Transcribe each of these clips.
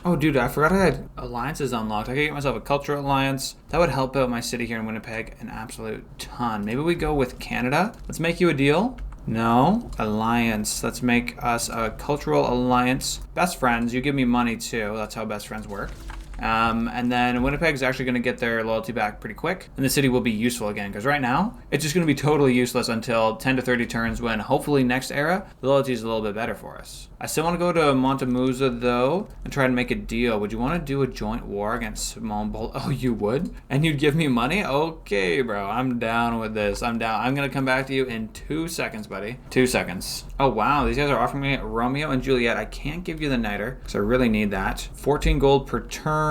Oh, dude, I forgot I had alliances unlocked. I could get myself a cultural alliance. That would help out my city here in Winnipeg an absolute ton. Maybe we go with Canada. Let's make you a deal. No. Alliance. Let's make us a cultural alliance. Best friends. You give me money too. That's how best friends work. And then Winnipeg's actually going to get their loyalty back pretty quick, and the city will be useful again, because right now it's just going to be totally useless until 10 to 30 turns, when hopefully next era the loyalty is a little bit better for us. I still want to go to Montemusa though and try to make a deal. Would you want to do a joint war against Mongol? Oh, you would? And you'd give me money? Okay, bro, I'm down with this. I'm down. I'm going to come back to you in 2 seconds, buddy. 2 seconds. Oh wow, these guys are offering me Romeo and Juliet. I can't give you the Niter because I really need that. 14 gold per turn.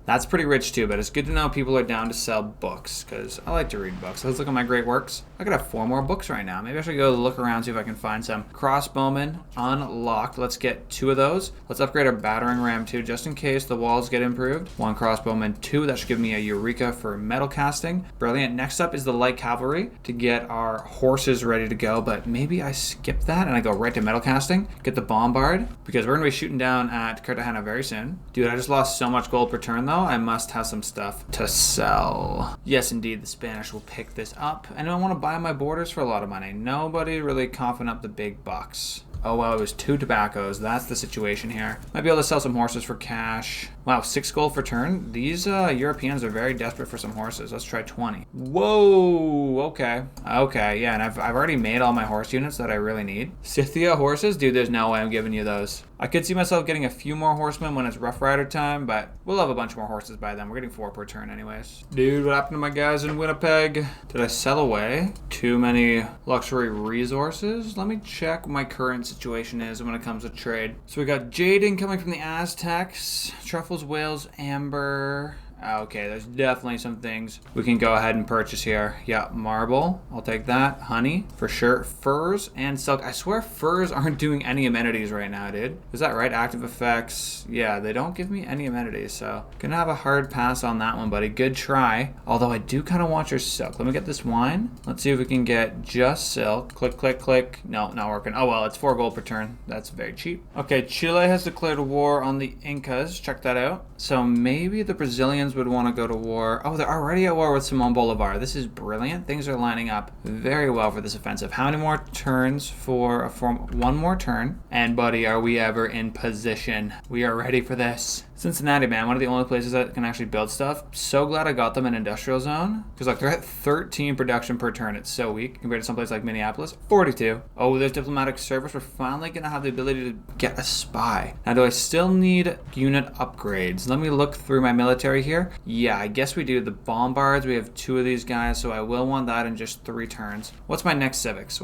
That's pretty rich too, but it's good to know people are down to sell books, because I like to read books. Let's look at my great works. I could have 4 more books right now. Maybe I should go look around, see if I can find some. Crossbowmen unlocked. Let's get 2 of those. Let's upgrade our battering ram too, just in case the walls get improved. 1 crossbowman, 2. That should give me a Eureka for metal casting. Brilliant. Next up is the light cavalry to get our horses ready to go, but maybe I skip that and I go right to metal casting. Get the bombard, because we're going to be shooting down at Cartagena very soon. Dude, I just lost so much gold per turn though. I must have some stuff to sell. Yes, indeed, the Spanish will pick this up. And I want to buy my borders for a lot of money. Nobody really coughing up the big bucks. Oh, well, it was 2 tobaccos. That's the situation here. Might be able to sell some horses for cash. Wow, 6 gold per turn. These Europeans are very desperate for some horses. Let's try 20. Whoa, okay. Okay, yeah, and I've already made all my horse units that I really need. Scythia horses? Dude, there's no way I'm giving you those. I could see myself getting a few more horsemen when it's Rough Rider time, but we'll have a bunch more horses by then. We're getting 4 per turn anyways. Dude, what happened to my guys in Winnipeg? Did I sell away too many luxury resources? Let me check what my current situation is when it comes to trade. So we got JayJen coming from the Aztecs, truffles, whales, amber. Okay, there's definitely some things we can go ahead and purchase here. Yeah, marble, I'll take that. Honey, for sure. Furs and silk. I swear furs aren't doing any amenities right now, dude. Is that right? Active effects. Yeah, they don't give me any amenities, so gonna have a hard pass on that one, buddy. Good try. Although I do kind of want your silk. Let me get this wine. Let's see if we can get just silk. Click, click, click. No, not working. Oh, well, it's 4 gold per turn. That's very cheap. Okay, Chile has declared war on the Incas. Check that out. So maybe the Brazilians would want to go to war. Oh, they're already at war with Simon Bolivar. This is brilliant. Things are lining up very well for this offensive. How many more turns for 1 more turn? And buddy, are we ever in position? We are ready for this. Cincinnati, man, one of the only places that can actually build stuff. So glad I got them in industrial zone, because like they're at 13 production per turn. It's so weak compared to someplace like Minneapolis. 42. Oh, there's diplomatic service. We're finally gonna have the ability to get a spy. Now, do I still need unit upgrades? Let me look through my military here. Yeah, I guess we do. The bombards, we have 2 of these guys, so I will want that in just 3 turns. What's my next civics?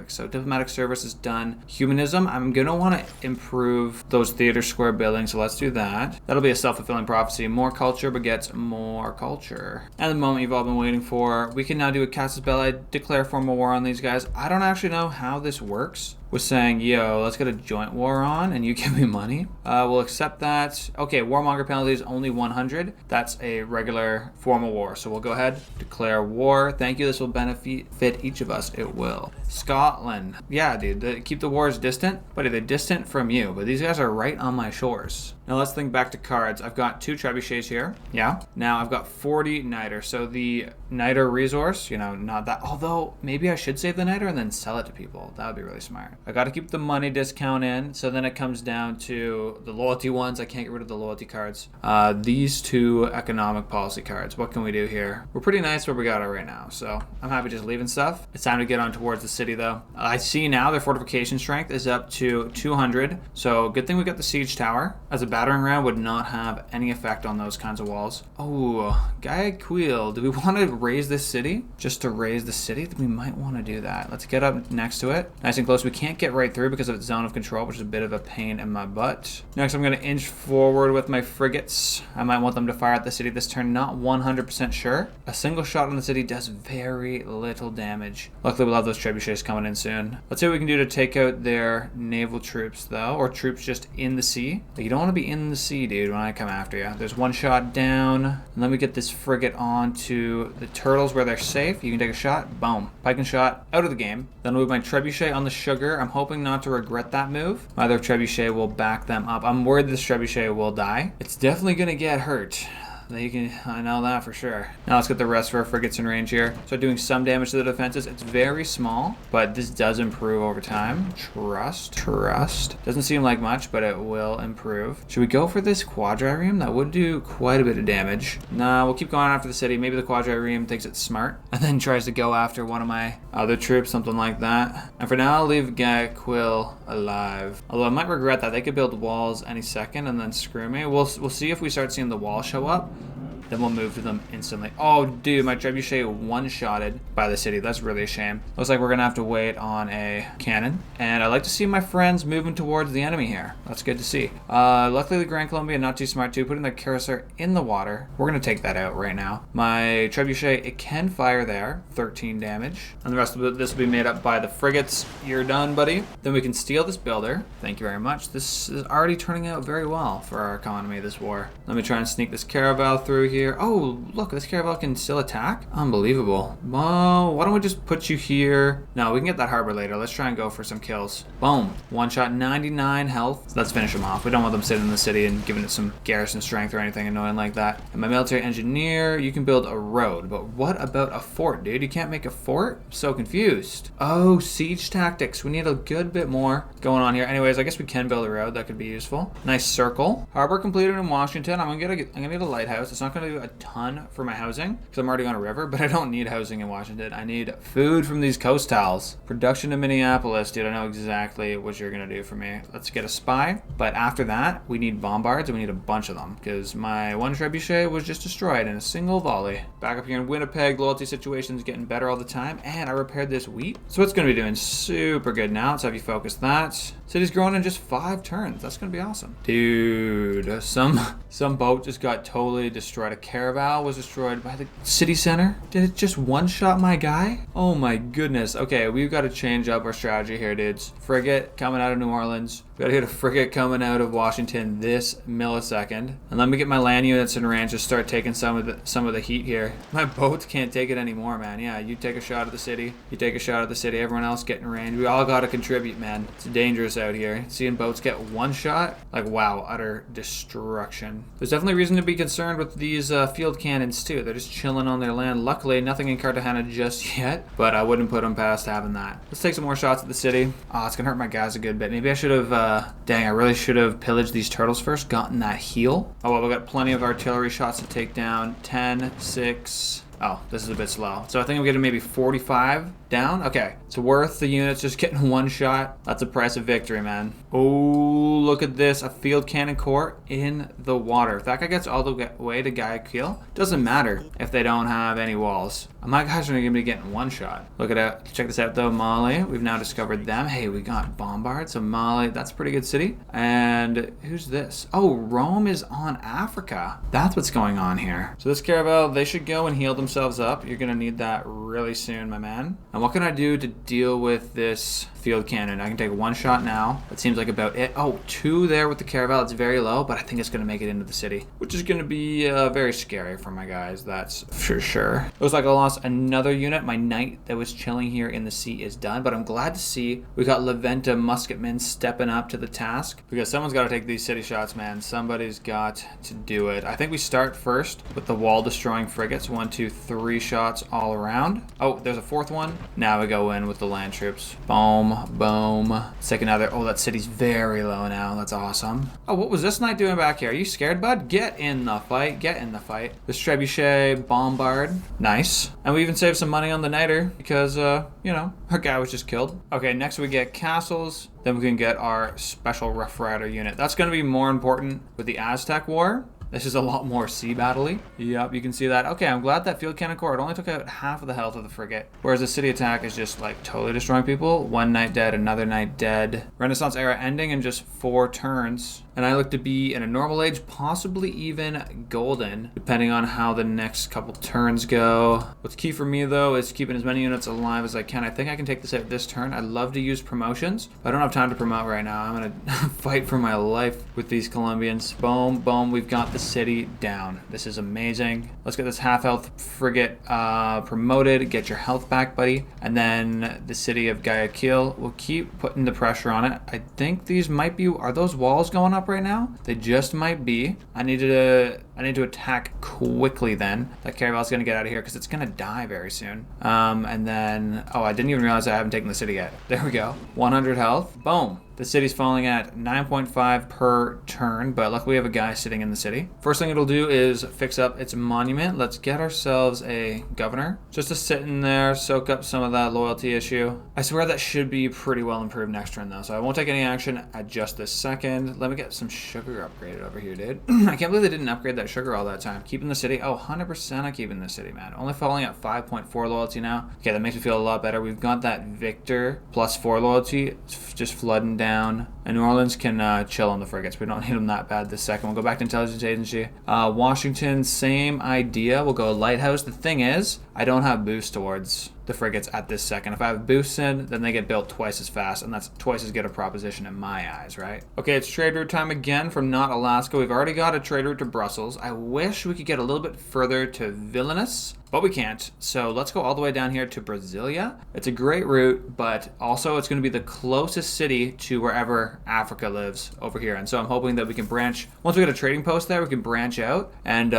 So diplomatic service is done. Humanism, I'm gonna want to improve those theater square buildings, so let's do that. That'll be a self-fulfilling prophecy. More culture begets more culture. And the moment you've all been waiting for, we can now do a casus belli, declare formal war on these guys. I don't actually know how this works. Was saying, yo, let's get a joint war on and you give me money. We'll accept that. Okay, warmonger penalty is only 100. That's a regular formal war. So we'll go ahead, declare war. Thank you, this will benefit each of us. It will. Scotland. Yeah, dude, keep the wars distant, but they're distant from you. But these guys are right on my shores. Now let's think back to cards. I've got 2 trebuchets here. Yeah. Now I've got 40 niter. So the niter resource, not that. Although maybe I should save the niter and then sell it to people. That would be really smart. I got to keep the money discount in. So then it comes down to the loyalty ones. I can't get rid of the loyalty cards. These 2 economic policy cards. What can we do here? We're pretty nice where we got it right now. So I'm happy just leaving stuff. It's time to get on towards the city though. I see now their fortification strength is up to 200. So good thing we got the siege tower, as a battering ram would not have any effect on those kinds of walls. Oh, Guayaquil. Do we want to raise this city? Just to raise the city? We might want to do that. Let's get up next to it. Nice and close. We can't get right through because of its zone of control, which is a bit of a pain in my butt. Next, I'm going to inch forward with my frigates. I might want them to fire at the city this turn. Not 100% sure. A single shot on the city does very little damage. Luckily, we'll have those trebuchets coming in soon. Let's see what we can do to take out their naval troops, though, or troops just in the sea. You don't want to be in the sea, dude, when I come after you. There's 1 shot down. And let me get this frigate onto the turtles where they're safe. You can take a shot. Boom. Pike and shot. Out of the game. Then I'll move my trebuchet on the sugar. I'm hoping not to regret that move. My other trebuchet will back them up. I'm worried this trebuchet will die. It's definitely gonna get hurt. I know that for sure. Now let's get the rest of our frigates in range here. So doing some damage to the defenses. It's very small, but this does improve over time. Trust. Doesn't seem like much, but it will improve. Should we go for this quadrireme? That would do quite a bit of damage. Nah, we'll keep going after the city. Maybe the quadrireme thinks it's smart and then tries to go after one of my other troops, something like that. And for now, I'll leave Quill alive. Although I might regret that. They could build walls any second and then screw me. We'll see if we start seeing the wall show up. Then we'll move to them instantly. Oh, dude, my trebuchet one-shotted by the city. That's really a shame. Looks like we're gonna have to wait on a cannon. And I like to see my friends moving towards the enemy here. That's good to see. Luckily, the Grand Columbia not too smart too, putting their cursor in the water. We're gonna take that out right now. My trebuchet, it can fire there, 13 damage. And the rest of this will be made up by the frigates. You're done, buddy. Then we can steal this builder. Thank you very much. This is already turning out very well for our economy this war. Let me try and sneak this caravel through here. Oh, look, this caravel can still attack? Unbelievable. Well, why don't we just put you here? No, we can get that harbor later. Let's try and go for some kills. Boom. One shot, 99 health. Let's finish them off. We don't want them sitting in the city and giving it some garrison strength or anything annoying like that. And my military engineer, you can build a road. But what about a fort, dude? You can't make a fort? I'm so confused. Oh, siege tactics. We need a good bit more going on here. Anyways, I guess we can build a road. That could be useful. Nice circle. Harbor completed in Washington. I'm gonna get a lighthouse. It's not gonna do a ton for my housing because I'm already on a river, but I don't need housing in Washington. I need food from these coast towels. Production in Minneapolis, dude. I know exactly what you're gonna do for me. Let's get a spy, but after that we need bombards and we need a bunch of them because my one trebuchet was just destroyed in a single volley. Back up here in Winnipeg, loyalty situation's getting better all the time, and I repaired this wheat, so it's gonna be doing super good now. Let's have you focus that. City's growing in just 5 turns. That's gonna be awesome, dude. Some boat just got totally destroyed. A caravel was destroyed by the city center. Did it just one-shot my guy? Oh my goodness. Okay, we've got to change up our strategy here, dudes. Frigate coming out of New Orleans. We gotta get a frigate coming out of Washington this millisecond. And let me get my land units in range to start taking some of the heat here. My boats can't take it anymore, man. Yeah, you take a shot at the city. You take a shot at the city. Everyone else get in range. We all gotta contribute, man. It's dangerous out here. Seeing boats get one shot, like wow, utter destruction. There's definitely reason to be concerned with these field cannons too. They're just chilling on their land. Luckily, nothing in Cartagena just yet, but I wouldn't put them past having that. Let's take some more shots at the city. Oh, it's gonna hurt my guys a good bit. Maybe I should have, dang, I really should have pillaged these turtles first, gotten that heal. Oh, well, we've got plenty of artillery shots to take down. 10, 6. Oh, this is a bit slow. So I think I'm getting maybe 45 down. Okay, it's worth the units just getting one shot. That's the price of victory, man. Oh, look at this. A field cannon corps in the water. If that guy gets all the way to Guayaquil, doesn't matter if they don't have any walls. My guys are going to be getting one shot. Look at it. Check this out, though. Mali. We've now discovered them. Hey, we got Bombard. So Mali, that's a pretty good city. And who's this? Oh, Rome is on Africa. That's what's going on here. So this caravel, they should go and heal themselves up. You're going to need that really soon, my man. And what can I do to deal with this field cannon? I can take one shot now. That seems like about it. Oh, 2 there with the caravel. It's very low, but I think it's going to make it into the city, which is going to be very scary for my guys. That's for sure. Looks like I lost another unit. My knight that was chilling here in the sea is done, but I'm glad to see we got Leventa musketmen stepping up to the task because someone's got to take these city shots, man. Somebody's got to do it. I think we start first with the wall destroying frigates. 1, 2, 3 shots all around. Oh, there's a 4th one. Now we go in with the land troops. Boom, boom. Let's take another. Oh, that city's very low now. That's awesome. Oh, what was this knight doing back here? Are you scared, bud? Get in the fight. Get in the fight. This trebuchet bombard. Nice. And we even saved some money on the niter because, you know, our guy was just killed. Okay, next we get castles. Then we can get our special Rough Rider unit. That's going to be more important with the Aztec War. This is a lot more sea battle-y. Yep, you can see that. Okay, I'm glad that field cannon corps, it only took out half of the health of the frigate. Whereas the city attack is just like totally destroying people. 1 knight dead, another knight dead. Renaissance era ending in just 4 turns. And I look to be in a normal age, possibly even golden, depending on how the next couple turns go. What's key for me, though, is keeping as many units alive as I can. I think I can take this out this turn. I'd love to use promotions, but I don't have time to promote right now. I'm going to fight for my life with these Colombians. Boom, boom. We've got the city down. This is amazing. Let's get this half health frigate promoted. Get your health back, buddy. And then the city of Guayaquil, we'll keep putting the pressure on it. I think these might be, are those walls going up right now? They just might be. I need to attack quickly then. That caravel's gonna get out of here because it's gonna die very soon. And then, oh, I didn't even realize I haven't taken the city yet. There we go. 100 health. Boom. The city's falling at 9.5 per turn, but luckily we have a guy sitting in the city. First thing it'll do is fix up its monument. Let's get ourselves a governor just to sit in there, soak up some of that loyalty issue. I swear that should be pretty well improved next turn though, so I won't take any action at just this second. Let me get some sugar upgraded over here, dude. I can't believe they didn't upgrade that sugar all that time. Keeping the city, oh, 100% I'm keeping the city, man. Only falling at 5.4 loyalty now. Okay, that makes me feel a lot better. We've got that Victor plus 4 loyalty. It's just flooding down. And New Orleans can chill on the frigates. We don't need them that bad this second. We'll go back to intelligence agency. Washington, same idea. We'll go lighthouse. The thing is, I don't have boost towards the frigates at this second. If I have boosts in, then they get built twice as fast, and that's twice as good a proposition in my eyes, right? Okay, it's trade route time again from not Alaska. We've already got a trade route to Brussels. I wish we could get a little bit further to Vilnius, but we can't. So let's go all the way down here to Brasilia. It's a great route, but also it's going to be the closest city to wherever Africa lives over here. And so I'm hoping that we can branch. Once we get a trading post there, we can branch out and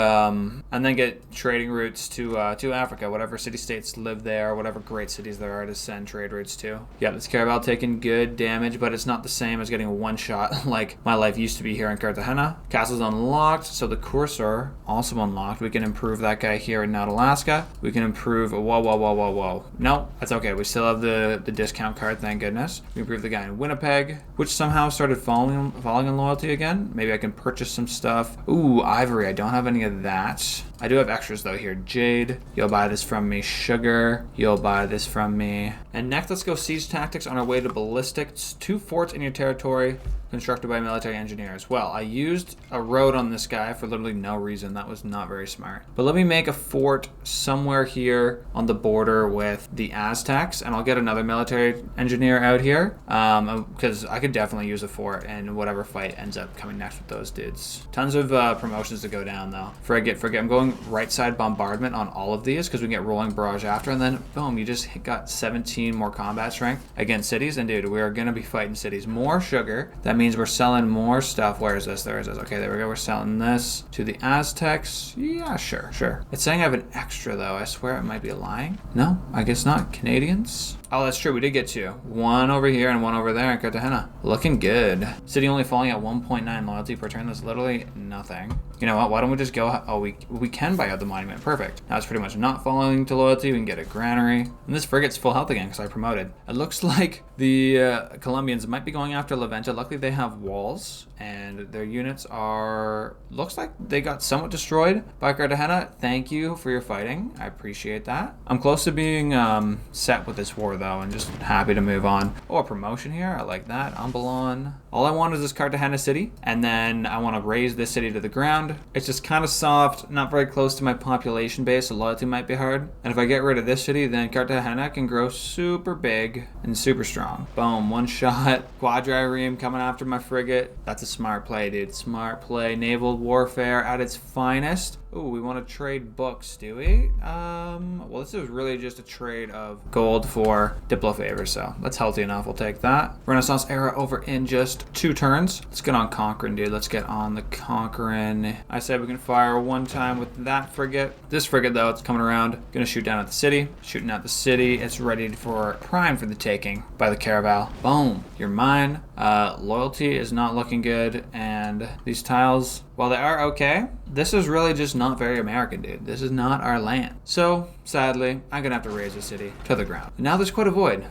then get trading routes to Africa, whatever city-states live there, whatever great cities there are to send trade routes to. Yeah, this caravel taking good damage, but it's not the same as getting a one-shot like my life used to be here in Cartagena. Castle's unlocked, so the Cursor also unlocked. We can improve that guy here in Not Alaska. We can improve, whoa. No, that's okay. We still have the discount card, thank goodness. We improve the guy in Winnipeg, which somehow started falling in loyalty again. Maybe I can purchase some stuff. Ooh, Ivory, I don't have any of that. I do have extras though here. Jade, you'll buy this from me. Sugar, you'll buy this from me. And next, let's go siege tactics on our way to ballistics. 2 forts in your territory constructed by military engineers. Well, I used a road on this guy for literally no reason. That was not very smart. But let me make a fort somewhere here on the border with the Aztecs, and I'll get another military engineer out here because I could definitely use a fort in whatever fight ends up coming next with those dudes. Tons of promotions to go down though. Frigate. I'm going right side bombardment on all of these because we can get rolling barrage after, and then boom, you just got 17 more combat strength against cities. And dude, we are going to be fighting cities. More sugar. That means we're selling more stuff. Where is this? There is this. Okay, there we go. We're selling this to the Aztecs. Yeah, sure. It's saying I have an extra though. I swear it might be lying. No, I guess not. Canadians. Oh, that's true. We did get 2. One over here and one over there in Cartagena. Looking good. City only falling at 1.9 loyalty per turn. That's literally nothing. You know what? Why don't we just go? Oh, we can buy out the monument. Perfect. Now it's pretty much not falling to loyalty. We can get a granary. And this frigate's full health again because I promoted. It looks like the Colombians might be going after La Venta. Luckily, they have walls and their units are... Looks like they got somewhat destroyed by Cartagena. Thank you for your fighting. I appreciate that. I'm close to being set with this war though, and just happy to move on. Oh, a promotion here. I like that. Ambalon. All I want is this Cartagena city, and then I want to raise this city to the ground. It's just kind of soft, not very close to my population base, so loyalty might be hard. And if I get rid of this city, then Cartagena can grow super big and super strong. Boom, one shot. Quadrireme coming after my frigate. That's a smart play, dude. Smart play. Naval warfare at its finest. Ooh, we want to trade books, do we? Well, this is really just a trade of gold for Diplo favors, so that's healthy enough. We'll take that. Renaissance era over in just 2 turns. Let's get on conquering, dude. Let's get on the conquering. I said we can fire one time with that frigate. This frigate, though, it's coming around. Gonna shoot down at the city. Shooting at the city. It's ready for prime for the taking by the caravel. Boom. You're mine. Loyalty is not looking good, and these tiles, while they are okay, this is really just not very American, dude. This is not our land. So, sadly, I'm gonna have to raise the city to the ground. And now there's quite a void.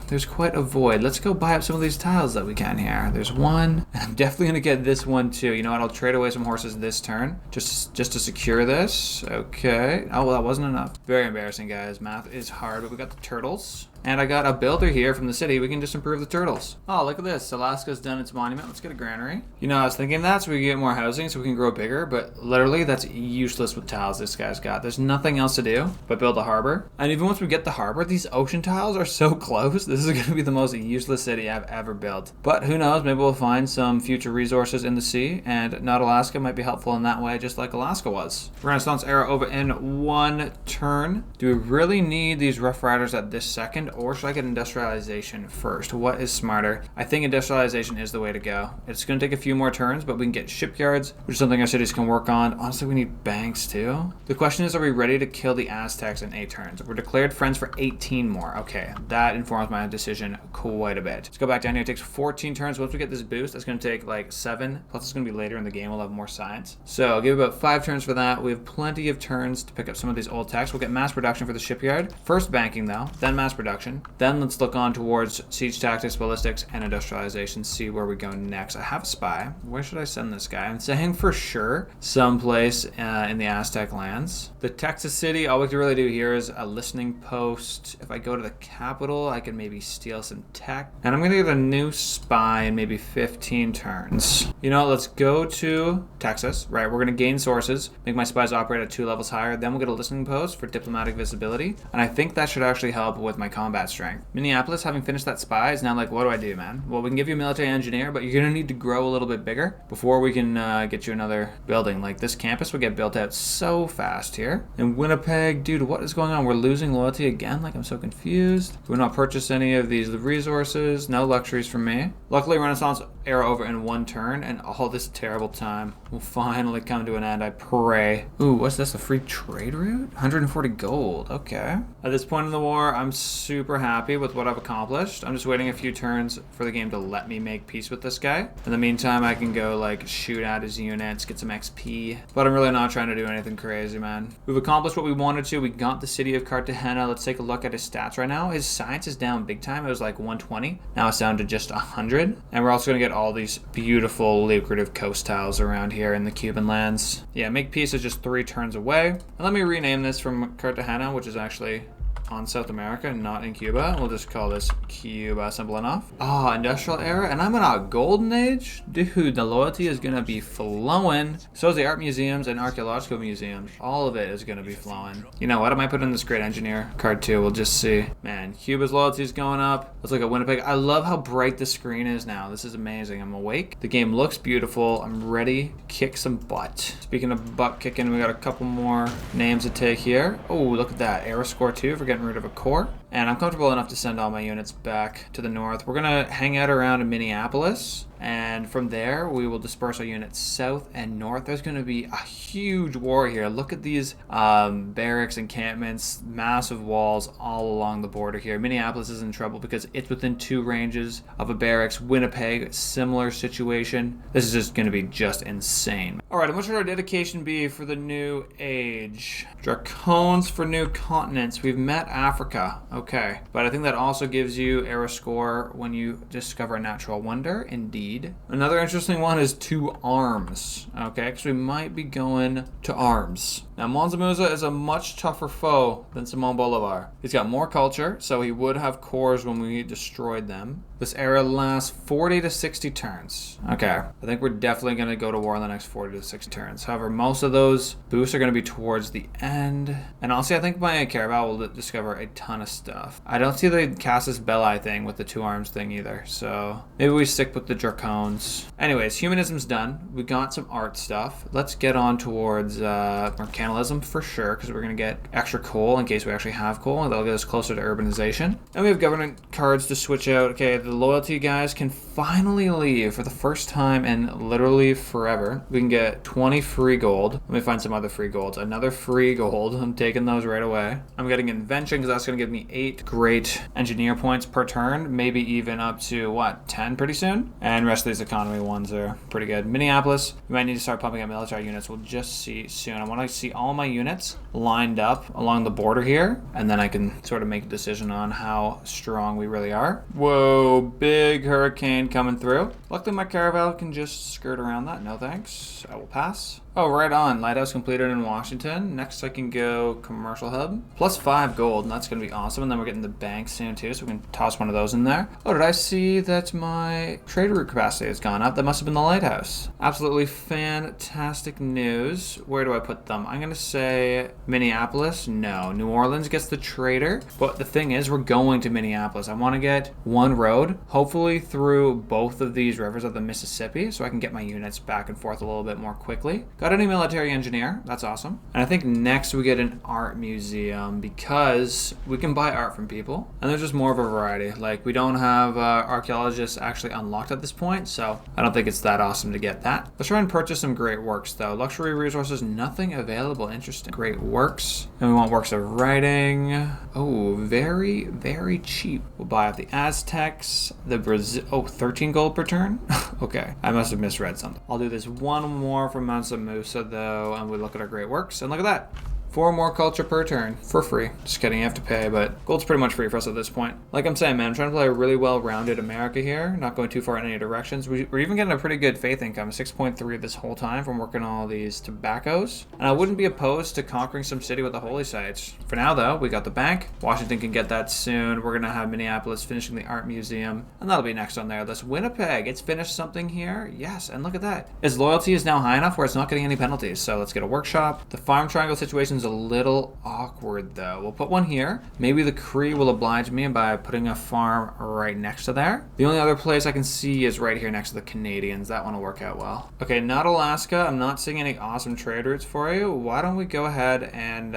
Let's go buy up some of these tiles that we can here. There's one. I'm definitely gonna get this one too. You know what? I'll trade away some horses this turn just to secure this. Okay. Oh, well, that wasn't enough. Very embarrassing, guys. Math is hard, but we got the turtles. And I got a builder here from the city. We can just improve the turtles. Oh, look at this. Alaska's done its monument. Let's get a granary. You know, I was thinking that so we can get more housing so we can grow bigger, but literally that's useless with tiles this guy's got. There's nothing else to do but build a harbor. And even once we get the harbor, these ocean tiles are so close. This is going to be the most useless city I've ever built. But who knows, maybe we'll find some future resources in the sea, and not Alaska might be helpful in that way, just like Alaska was. Renaissance era over in 1 turn. Do we really need these Rough Riders at this second, or should I get industrialization first? What is smarter? I think industrialization is the way to go. It's going to take a few more turns, but we can get shipyards, which is something our cities can work on. Honestly, we need banks too. The question is, are we ready to kill the Aztecs in 8 turns? We're declared friends for 18 more. Okay, that informs my decision quite a bit. Let's go back down here. It takes 14 turns. Once we get this boost, that's going to take like 7. Plus, it's going to be later in the game. We'll have more science. So I'll give about 5 turns for that. We have plenty of turns to pick up some of these old techs. We'll get mass production for the shipyard. First banking though, then mass production. Then let's look on towards siege tactics, ballistics, and industrialization. See where we go next. I have a spy. Where should I send this guy? I'm saying for sure someplace in the Aztec lands. The Texas city, all we can really do here is a listening post. If I go to the capital, I can maybe steal some tech. And I'm going to get a new spy in maybe 15 turns. You know, let's go to Texas, right? We're going to gain sources, make my spies operate at 2 levels higher. Then we'll get a listening post for diplomatic visibility. And I think that should actually help with my combat strength. Minneapolis, having finished that spy, is now like, what do I do, man? Well, we can give you a military engineer, but you're going to need to grow a little bit bigger before we can get you another building. Like this campus will get built out so fast here. In Winnipeg, dude, what is going on? We're losing loyalty again? Like, I'm so confused. Do we not purchase any of these resources? No luxuries from me. Luckily, Renaissance era over in 1 turn, and all this terrible time will finally come to an end, I pray. Ooh, what's this? A free trade route? 140 gold. Okay. At this point in the war, I'm super happy with what I've accomplished. I'm just waiting a few turns for the game to let me make peace with this guy. In the meantime, I can go like shoot at his units, get some XP, but I'm really not trying to do anything crazy, man. We've accomplished what we wanted to. We got the city of Cartagena. Let's take a look at his stats right now. His science is down big time. It was like 120. Now it's down to just 100. And we're also going to get all these beautiful, lucrative coast tiles around here in the Cuban lands. Yeah, make peace is just 3 turns away. And let me rename this from Cartagena, which is actually on South America, not in Cuba. We'll just call this Cuba, simple enough. Ah, industrial era, and I'm in a golden age? Dude, the loyalty is gonna be flowing. So is the art museums and archaeological museums. All of it is gonna be flowing. You know what, I might put in this great engineer card too, we'll just see. Man, Cuba's loyalty is going up. Let's look at Winnipeg. I love how bright the screen is now. This is amazing. I'm awake. The game looks beautiful. I'm ready to kick some butt. Speaking of butt kicking, we got a couple more names to take here. Oh, look at that. Era score 2 for getting rid of a core. And I'm comfortable enough to send all my units back to the north. We're going to hang out around in Minneapolis. And from there, we will disperse our units south and north. There's going to be a huge war here. Look at these barracks, encampments, massive walls all along the border here. Minneapolis is in trouble because it's within 2 ranges of a barracks. Winnipeg, similar situation. This is just going to be just insane. All right, and what should our dedication be for the new age? Dracones for new continents. We've met Africa. Okay, but I think that also gives you era score when you discover a natural wonder. Indeed. Another interesting one is 2 arms. Okay, because we might be going to arms. Now, Mansa Musa is a much tougher foe than Simon Bolivar. He's got more culture, so he would have cores when we destroyed them. This era lasts 40 to 60 turns. Okay, I think we're definitely going to go to war in the next 40 to 60 turns. However, most of those boosts are going to be towards the end. And honestly, I think my Caraval will discover a ton of stuff. I don't see the Casus Belli thing with the 2 arms thing either, so maybe we stick with the Dracones. Anyways, humanism's done. We got some art stuff. Let's get on towards mercantilism for sure, because we're going to get extra coal in case we actually have coal, and that'll get us closer to urbanization. And we have government cards to switch out. Okay, the loyalty guys can finally leave for the first time in literally forever. We can get 20 free gold. Let me find some other free golds. Another free gold. I'm taking those right away. I'm getting invention because that's going to give me 8 great engineer points per turn, maybe even up to, what, 10 pretty soon? And the rest of these economy ones are pretty good. Minneapolis, we might need to start pumping up military units. We'll just see soon. I want to see all my units lined up along the border here, and then I can sort of make a decision on how strong we really are. Whoa, big hurricane coming through. Luckily, my Caravel can just skirt around that. No thanks. I will pass. Oh, right on. Lighthouse completed in Washington. Next I can go commercial hub. Plus 5 gold, and that's going to be awesome. And then we're getting the bank soon too, so we can toss one of those in there. Oh, did I see that my trade route capacity has gone up? That must have been the lighthouse. Absolutely fantastic news. Where do I put them? I'm going to say Minneapolis. No. New Orleans gets the trader. But the thing is, we're going to Minneapolis. I want to get one road, hopefully through both of these rivers of the Mississippi, so I can get my units back and forth a little bit more quickly. Got any military engineer. That's awesome. And I think next we get an art museum because we can buy art from people. And there's just more of a variety. Like, we don't have archaeologists actually unlocked at this point, so I don't think it's that awesome to get that. Let's try and purchase some great works, though. Luxury resources, nothing available. Interesting. Great works. And we want works of writing. Oh, very, very cheap. We'll buy up the Aztecs, the Brazil. Oh, 13 gold per turn? Okay, I must have misread something. I'll do this one more for Mansa Musa, though, and we look at our great works, and look at that. 4 more culture per turn for free. Just kidding, you have to pay, but gold's pretty much free for us at this point. Like I'm saying, man, I'm trying to play a really well-rounded America here, not going too far in any directions. We're even getting a pretty good faith income, 6.3 this whole time from working all these tobaccos. And I wouldn't be opposed to conquering some city with the holy sites. For now, though, we got the bank. Washington can get that soon. We're gonna have Minneapolis finishing the art museum, and that'll be next on their list. Winnipeg, it's finished something here. Yes, and look at that. Its loyalty is now high enough where it's not getting any penalties, so let's get a workshop. The farm triangle situation is a little awkward, though. We'll put one here. Maybe the Cree will oblige me by putting a farm right next to there. The only other place I can see is right here next to the Canadians. That one will work out well. Okay, not Alaska. I'm not seeing any awesome trade routes for you. Why don't we go ahead and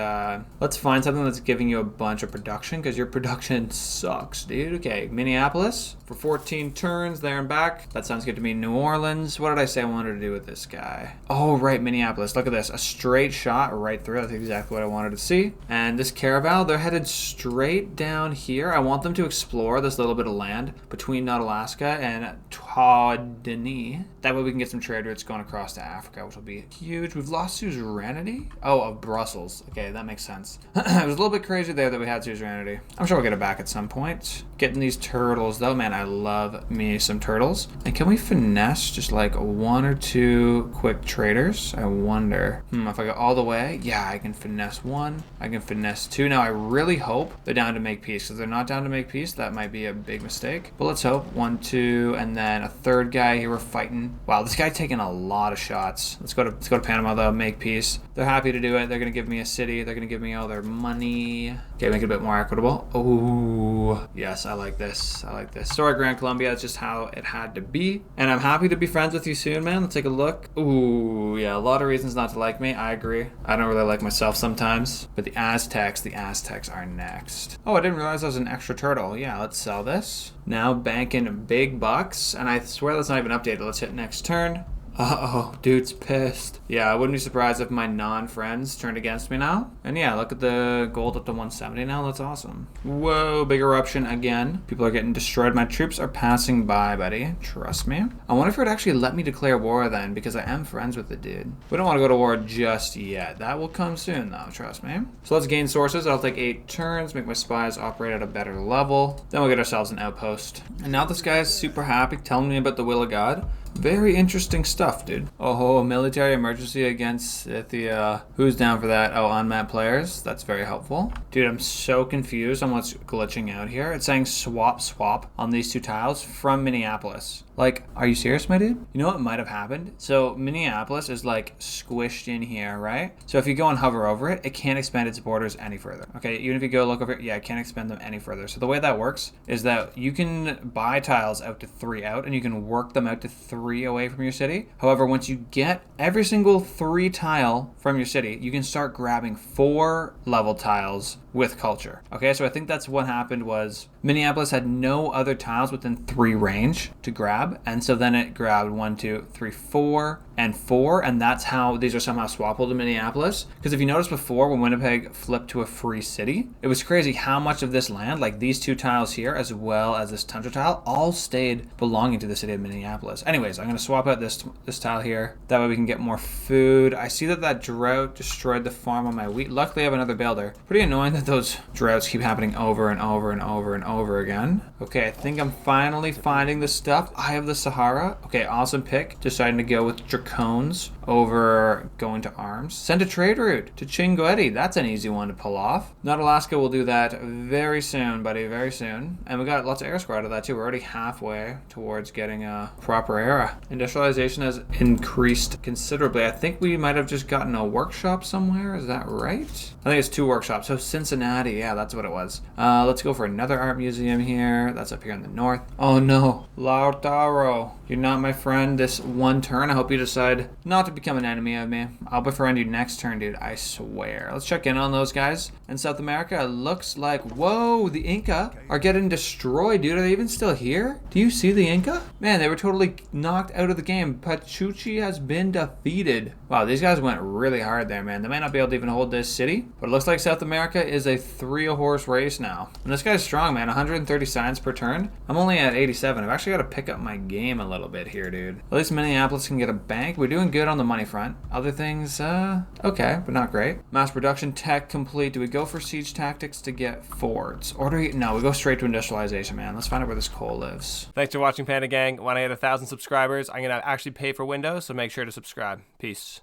let's find something that's giving you a bunch of production, because your production sucks, dude. Okay, Minneapolis for 14 turns there and back. That sounds good to me. New Orleans. What did I say I wanted to do with this guy? Oh, right, Minneapolis. Look at this. A straight shot right through. That's exactly what I wanted to see. And this caravel, they're headed straight down here. I want them to explore this little bit of land between Alaska and Taudini. That way we can get some trade routes going across to Africa, which will be huge. We've lost suzerainty? Oh, of Brussels. Okay, that makes sense. It was a little bit crazy there that we had suzerainty. I'm sure we'll get it back at some point. Getting these turtles, though, man, I love me some turtles. And can we finesse just like 1 or 2 quick traders? I wonder. If I go all the way, yeah, I can finesse 1. I can finesse 2. Now, I really hope they're down to make peace. If they're not down to make peace, that might be a big mistake. But let's hope. 1, 2, and then a third guy here we're fighting. Wow, this guy's taking a lot of shots. Let's go to Panama, though. Make peace. They're happy to do it. They're going to give me a city. They're going to give me all their money. Okay, make it a bit more equitable. Oh, yes, I like this. I like this. Sorry, Grand Columbia. It's just how it had to be. And I'm happy to be friends with you soon, man. Let's take a look. Ooh, yeah, a lot of reasons not to like me. I agree. I don't really like myself sometimes. But the Aztecs are next. Oh, I didn't realize there was an extra turtle. Yeah, let's sell this. Now banking big bucks. And I swear that's not even updated. Let's hit next turn. Uh-oh, dude's pissed. Yeah, I wouldn't be surprised if my non-friends turned against me now. And yeah, look at the gold up to 170 now. That's awesome. Whoa, big eruption again. People are getting destroyed. My troops are passing by, buddy. Trust me. I wonder if it would actually let me declare war then, because I am friends with the dude. We don't want to go to war just yet. That will come soon, though. Trust me. So let's gain sources. It'll take 8 turns, make my spies operate at a better level. Then we'll get ourselves an outpost. And now this guy is super happy, telling me about the will of God. Very interesting stuff, dude. Oh, military emergency against Scythia. Who's down for that? Oh, unmapped players. That's very helpful. Dude, I'm so confused on what's glitching out here. It's saying swap on these 2 tiles from Minneapolis. Like, are you serious, my dude? You know what might have happened? So Minneapolis is like squished in here, right? So if you go and hover over it, it can't expand its borders any further. Okay, even if you go look over it, yeah, it can't expand them any further. So the way that works is that you can buy tiles out to 3 out, and you can work them out to 3 away from your city. However, once you get every single 3 tile from your city, you can start grabbing 4 level tiles with culture. Okay, so I think that's what happened was Minneapolis had no other tiles within 3 range to grab, and so then it grabbed 1, 2, 3, 4, and 4, and that's how these are somehow swappable to Minneapolis. Because if you noticed before, when Winnipeg flipped to a free city, it was crazy how much of this land, like these 2 tiles here, as well as this tundra tile, all stayed belonging to the city of Minneapolis. Anyways, I'm going to swap out this tile here. That way we can get more food. I see that drought destroyed the farm on my wheat. Luckily, I have another builder. Pretty annoying that those droughts keep happening over and over and over and over again. Okay, I think I'm finally finding the stuff. I Eye of the Sahara. Okay, awesome pick. Deciding to go with Dracones over going to arms. Send a trade route to Chinguetti. That's an easy one to pull off. Not Alaska will do that very soon, buddy, very soon. And we got lots of air score out of that too. We're already halfway towards getting a proper era. Industrialization has increased considerably. I think we might have just gotten a workshop somewhere. Is that right? I think it's 2 workshops. So Cincinnati, yeah, that's what it was. Let's go for another art museum here. That's up here in the north. Oh no, Lautaro, you're not my friend this one turn. I hope you decide not to become an enemy of me. I'll befriend you next turn, dude, I swear. Let's check in on those guys. In South America, it looks like, whoa, the Inca are getting destroyed, dude. Are they even still here? Do you see the Inca? Man, they were totally knocked out of the game. Pachuchi has been defeated. Wow, these guys went really hard there, man. They might not be able to even hold this city, but it looks like South America is a 3-horse race now. And this guy's strong, man. 130 science per turn. I'm only at 87. I've actually got to pick up my game a little bit here, dude. At least Minneapolis can get a bank. We're doing good on the money front. Other things, okay, but not great. Mass production tech complete. Do we go for siege tactics to get forts? Or do we, no, we go straight to industrialization, man. Let's find out where this coal lives. Thanks for watching, Panda Gang. When I hit 1,000 subscribers, I'm going to actually pay for Windows, so make sure to subscribe. Peace.